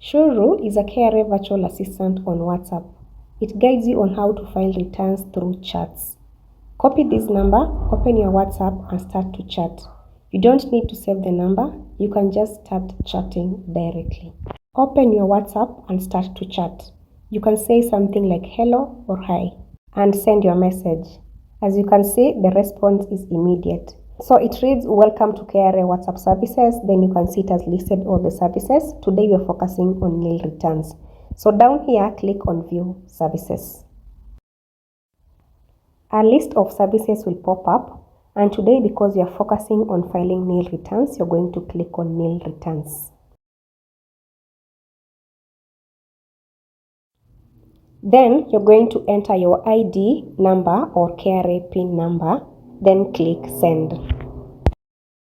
Shuru is a KRA virtual assistant on WhatsApp. It guides you on how to file returns through chats. Copy this number, open your WhatsApp and start to chat. You don't need to save the number, you can just start chatting directly. Open your WhatsApp and start to chat. You can say something like hello or hi and send your message. As you can see, the response is immediate. So it reads, welcome to KRA WhatsApp services. Then you can see it has listed all the services. Today we are focusing on NIL returns. So down here, click on view services. A list of services will pop up. And today, because you are focusing on filing NIL returns, you're going to click on NIL returns. Then you're going to enter your ID number or KRA PIN number, then click send.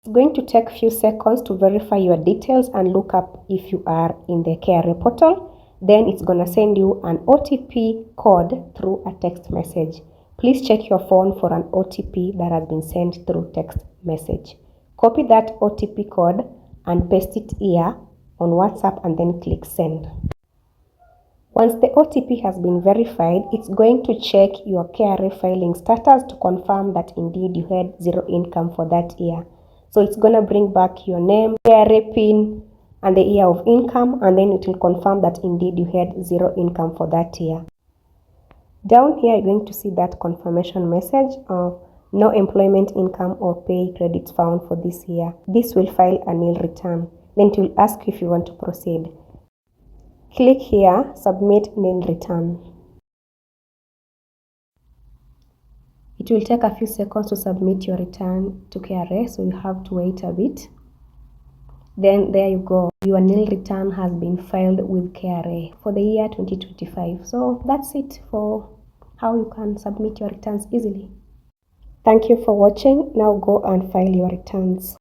It's going to take a few seconds to verify your details and look up if you are in the KRA portal. Then it's going to send you an OTP code through a text message. Please check your phone for an OTP that has been sent through text message. Copy that OTP code and paste it here on WhatsApp and then click send. Once the OTP has been verified, it's going to check your KRA filing status to confirm that indeed you had zero income for that year. So it's going to bring back your name, KRA PIN, and the year of income, and then it will confirm that indeed you had zero income for that year. Down here, you're going to see that confirmation message of no employment income or pay credits found for this year. This will file a NIL return. Then it will ask you if you want to proceed. Click here, submit NIL return. It will take a few seconds to submit your return to KRA, so you have to wait a bit. Then there you go. Your NIL return has been filed with KRA for the year 2025. So that's it for how you can submit your returns easily. Thank you for watching. Now go and file your returns.